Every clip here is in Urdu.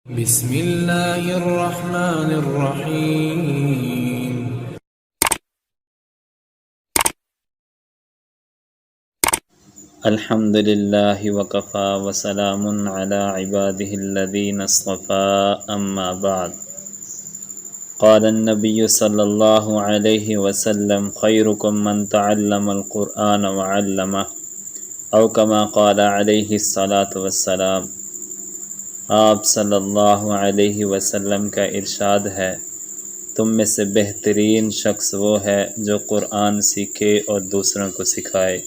بسم الله الرحمن الرحيم. الحمد لله وكفى وسلام على عباده الذين اصطفى أما بعد. قال النبي صلى الله عليه وسلم خيركم من تعلم القرآن وعلمه أو كما قال عليه الصلاة والسلام۔ آپ صلی اللہ علیہ وسلم کا ارشاد ہے، تم میں سے بہترین شخص وہ ہے جو قرآن سیکھے اور دوسروں کو سکھائے۔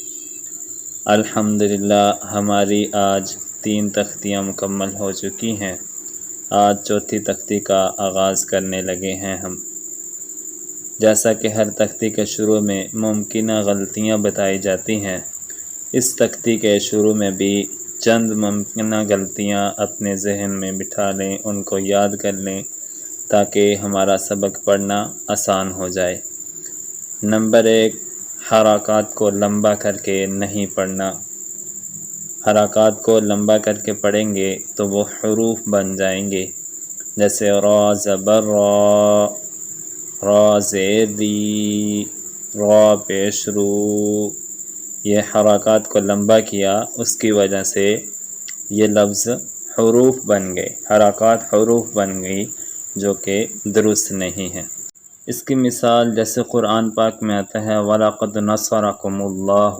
الحمدللہ ہماری آج 3 تختیاں مکمل ہو چکی ہیں۔ آج 4تھی تختی کا آغاز کرنے لگے ہیں ہم۔ جیسا کہ ہر تختی کے شروع میں ممکنہ غلطیاں بتائی جاتی ہیں، اس تختی کے شروع میں بھی چند ممکنہ غلطیاں اپنے ذہن میں بٹھا لیں، ان کو یاد کر لیں تاکہ ہمارا سبق پڑھنا آسان ہو جائے۔ نمبر 1، حرکات کو لمبا کر کے نہیں پڑھنا۔ حرکات کو لمبا کر کے پڑھیں گے تو وہ حروف بن جائیں گے، جیسے را زبر را، را زیر ری، را پیش رو۔ یہ حرکات کو لمبا کیا، اس کی وجہ سے یہ لفظ حروف بن گئے، حرکات حروف بن گئی جو کہ درست نہیں ہیں۔ اس کی مثال جیسے قرآن پاک میں آتا ہے وَلَقَدْ نَصَرَكُمُ اللَّهُ،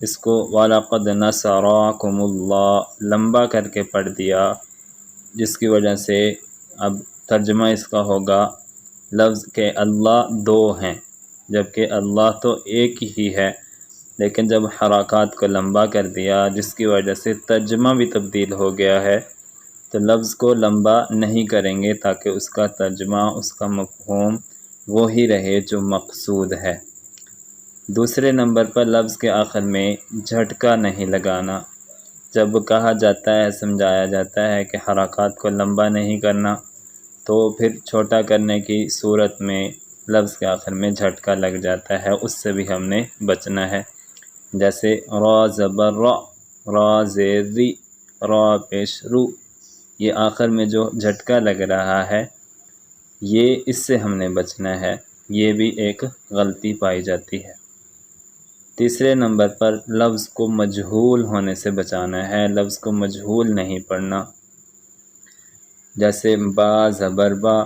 اس کو وَلَقَدْ نَصَرَكُمُ اللَّهُ لمبا کر کے پڑھ دیا، جس کی وجہ سے اب ترجمہ اس کا ہوگا لفظ کہ اللہ 2 ہیں، جبکہ اللہ تو ایک ہی ہے، لیکن جب حرکات کو لمبا کر دیا جس کی وجہ سے ترجمہ بھی تبدیل ہو گیا ہے، تو لفظ کو لمبا نہیں کریں گے تاکہ اس کا ترجمہ، اس کا مفہوم وہی رہے جو مقصود ہے۔ دوسرے نمبر پر لفظ کے آخر میں جھٹکا نہیں لگانا۔ جب کہا جاتا ہے، سمجھایا جاتا ہے کہ حرکات کو لمبا نہیں کرنا، تو پھر چھوٹا کرنے کی صورت میں لفظ کے آخر میں جھٹکا لگ جاتا ہے، اس سے بھی ہم نے بچنا ہے۔ جیسے را زبر را، را زیر ری، را پیش رو، یہ آخر میں جو جھٹکا لگ رہا ہے، یہ اس سے ہم نے بچنا ہے، یہ بھی ایک غلطی پائی جاتی ہے۔ تیسرے نمبر پر لفظ کو مجہول ہونے سے بچانا ہے، لفظ کو مجہول نہیں پڑھنا۔ جیسے با زبر با،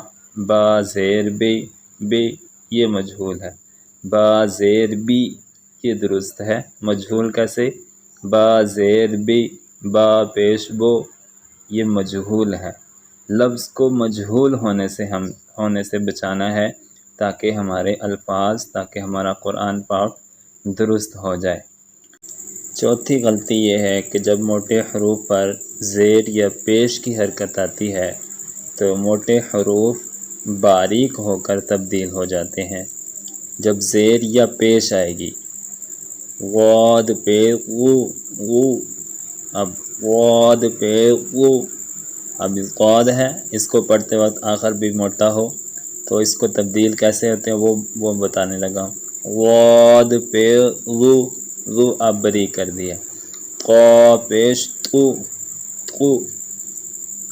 با زیر بی، بی یہ مجہول ہے۔ با زیر بی یہ درست ہے، مجہول کیسے؟ با زیر بی، با پیش بو، یہ مجہول ہے۔ لفظ کو مجہول ہونے سے بچانا ہے تاکہ ہمارے الفاظ، تاکہ ہمارا قرآن پاک درست ہو جائے۔ چوتھی غلطی یہ ہے کہ جب موٹے حروف پر زیر یا پیش کی حرکت آتی ہے تو موٹے حروف باریک ہو کر تبدیل ہو جاتے ہیں۔ جب زیر یا پیش آئے گی، واد پہ وو وو، اب واد پہ وو، اب قاد ہے، اس کو پڑھتے وقت آخر بھی موٹا ہو تو اس کو تبدیل کیسے ہوتے ہیں وہ بتانے لگا۔ واد پہ وو، وو اب بری کر دیا۔ قا پیش تو، تو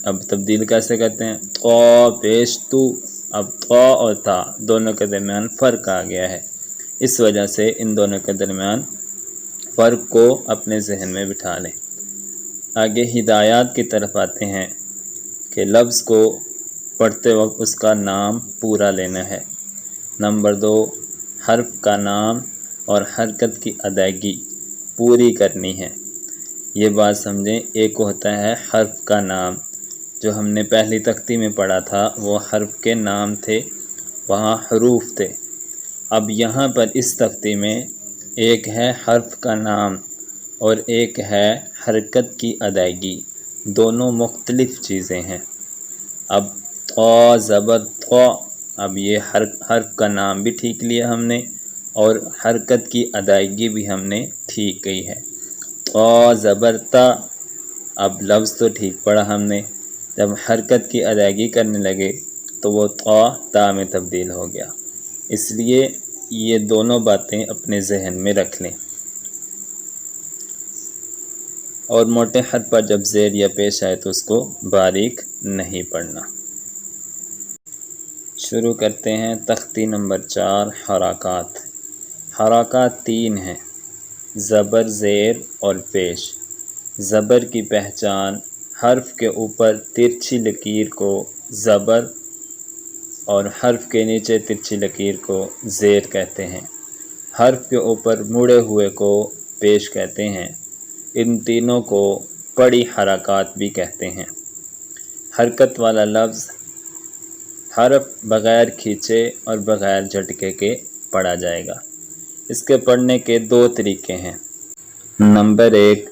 اب تبدیل کیسے کرتے ہیں؟ قا پیش تو، اب قا اور تا دونوں کے درمیان فرق آ گیا ہے، اس وجہ سے ان دونوں کے درمیان فرق کو اپنے ذہن میں بٹھا لیں۔ آگے ہدایات کی طرف آتے ہیں کہ لفظ کو پڑھتے وقت اس کا نام پورا لینا ہے۔ نمبر 2، حرف کا نام اور حرکت کی ادائیگی پوری کرنی ہے۔ یہ بات سمجھیں، ایک ہوتا ہے حرف کا نام، جو ہم نے پہلی تختی میں پڑھا تھا وہ حرف کے نام تھے، وہاں حروف تھے۔ اب یہاں پر اس تختی میں ایک ہے حرف کا نام اور ایک ہے حرکت کی ادائیگی، دونوں مختلف چیزیں ہیں۔ اب طا زبر طا، اب یہ حرف کا نام بھی ٹھیک لیا ہم نے اور حرکت کی ادائیگی بھی ہم نے ٹھیک کی ہے۔ طا زبر تا، اب لفظ تو ٹھیک پڑھا ہم نے، جب حرکت کی ادائیگی کرنے لگے تو وہ طا تا میں تبدیل ہو گیا، اس لیے یہ دونوں باتیں اپنے ذہن میں رکھ لیں۔ اور موٹے حرف پر جب زیر یا پیش آئے تو اس کو باریک نہیں پڑھنا۔ شروع کرتے ہیں تختی نمبر 4 حرکات۔ حرکات 3 ہیں، زبر، زیر اور پیش۔ زبر کی پہچان، حرف کے اوپر ترچھی لکیر کو زبر اور حرف کے نیچے ترچھی لکیر کو زیر کہتے ہیں۔ حرف کے اوپر مڑے ہوئے کو پیش کہتے ہیں۔ ان تینوں کو پڑی حرکات بھی کہتے ہیں۔ حرکت والا لفظ حرف بغیر کھینچے اور بغیر جھٹکے کے پڑھا جائے گا۔ اس کے پڑھنے کے 2 طریقے ہیں۔ نمبر 1،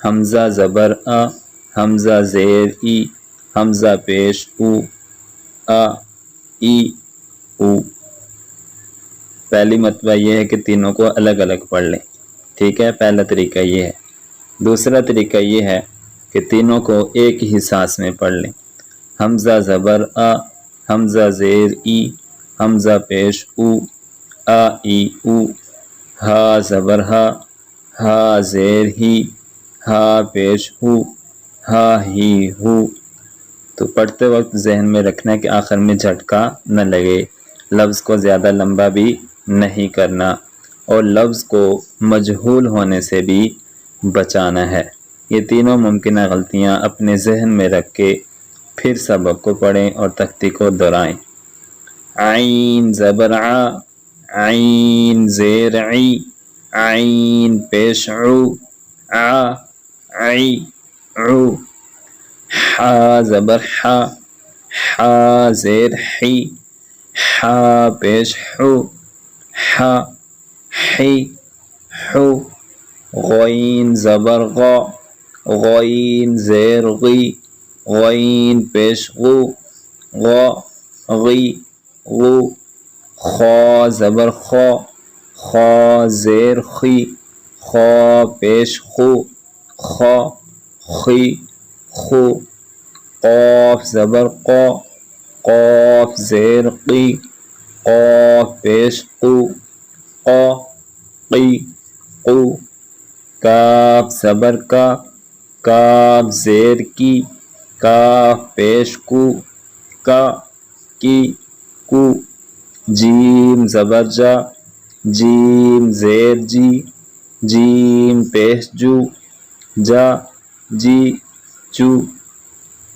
حمزہ زبر آ، حمزہ زیر ای، حمزہ پیش او، آ ای او۔ پہلی مرتبہ یہ ہے کہ تینوں کو الگ الگ پڑھ لیں، ٹھیک ہے، پہلا طریقہ یہ ہے۔ دوسرا طریقہ یہ ہے کہ تینوں کو ایک ہی سانس میں پڑھ لیں۔ حمزہ زبر آ، حمزہ زیر ای، حمزہ پیش او، آ ای او، ہا زبر ہا، ہا زیر ہی، ہا پیش ہو، ہا ہی ہو۔ تو پڑھتے وقت ذہن میں رکھنا ہے کہ آخر میں جھٹکا نہ لگے، لفظ کو زیادہ لمبا بھی نہیں کرنا اور لفظ کو مجہول ہونے سے بھی بچانا ہے۔ یہ تینوں ممکنہ غلطیاں اپنے ذہن میں رکھ کے پھر سبق کو پڑھیں اور تختی کو دہرائیں۔ عین زبر ع، عین زیر عی، عین پیش عو، ع عی عو۔ حا زبر ح، ح زیر حی، ح پیش حو، ح حی حو۔ غین زبر غ، غین زیر غی، غین پیش غو، غ غی غو۔ خا زبر خا، خا زیر خی، خا پیش خو، خا خی خو۔ قاف زبر قا، قاف زیر قی، قاف پیش قو، قا قی قو۔ کاف زبر کا، کاف زیر کی، کاف پیش کو، کا کی کو۔ جیم زبر جا، جیم زیر جی، جیم پیش جو، جا جی جو۔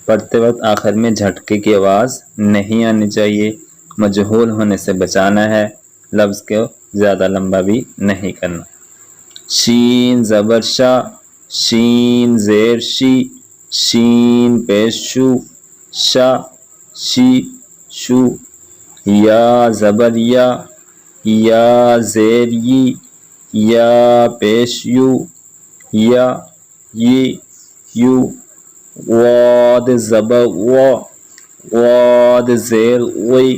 پڑھتے وقت آخر میں جھٹکے کی آواز نہیں آنی چاہیے، مجہول ہونے سے بچانا ہے، لفظ کو زیادہ لمبا بھی نہیں کرنا۔ شین زبر شا، شین زیر شی، شین پیش شو، شا شی شو۔ یا زبر یا، یا زیر یی، یا پیش یو، یا یی یو۔ واد زبر وا، واد زیر وی،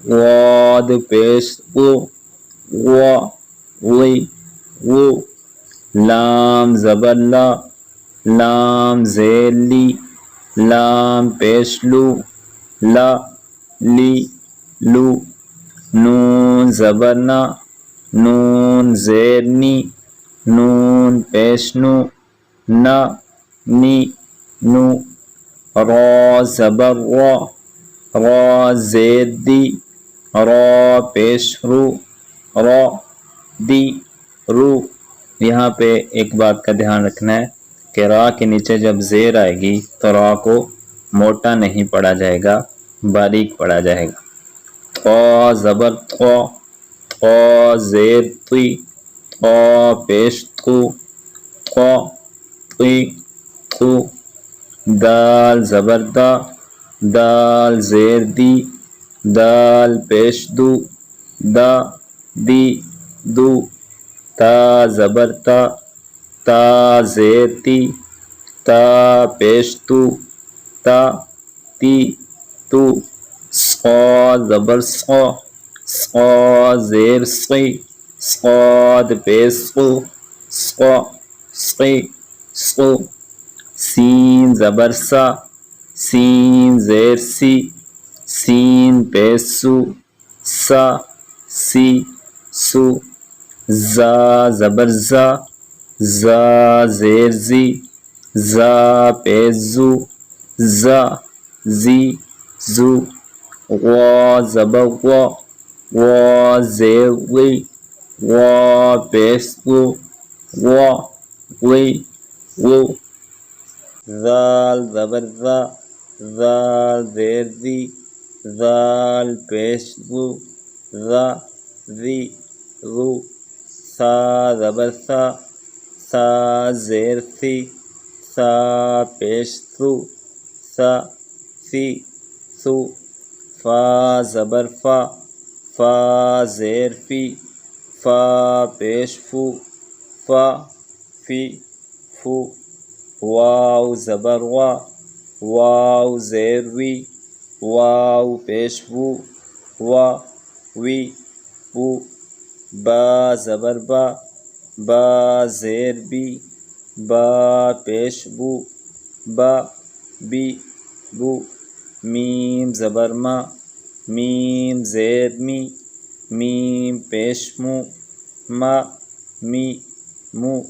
واد پیش وو، وا وی وو۔ لام زبر لا، لام زیر لی، لام پیش لو، لا لی لو۔ نون زبر نا، نون زیر نی، نون پیش نو، نا نی نو۔ را زبر را، را زیر دی، را پیش رو، را دی رو۔ یہاں پہ ایک بات کا دھیان رکھنا ہے کہ را کے نیچے جب زیر آئے گی تو را کو موٹا نہیں پڑھا جائے گا، باریک پڑھا جائے گا۔ طا زبر طا، طا زیر طی، طا پیش طو، طا طی طو۔ دال زبر دا، دال زیر دی، دال پیش دو، دا دی دو۔ تا زبر تا، تا زیر تی، تا پیش تو، تا تی تو۔ صاد زبر صا، صا زیر صی، صاد پیش صو، صا صی صو۔ سین زبر سا، سین زیر سی، سین پیش سو، سا سی سو۔ زا زبر زا، زا زیر زی، زا پیش زو، زا زی زو، غوا زبر غوا، غوا زیر غوی، غوا پیش غو، غوا غوی غو، ذال زبر ذا، ذال زیر ذی، ذال پیش ذو، ذا ذی ذو، ثا زبر ثا، ثا زیر ثی، ثا پیش ثو، ثا ثی ثو، فا زبر فا، فا زیر فی، فا پیش فو، فا فی فو، واو زبر وا، واو زیر وی، واو پیش وو، وا وی وو، با زبر با، با زیر بی، با پیش بو، با بی بو، میم زبر ما، میم زیر می، میم پیش مو، ما می مو،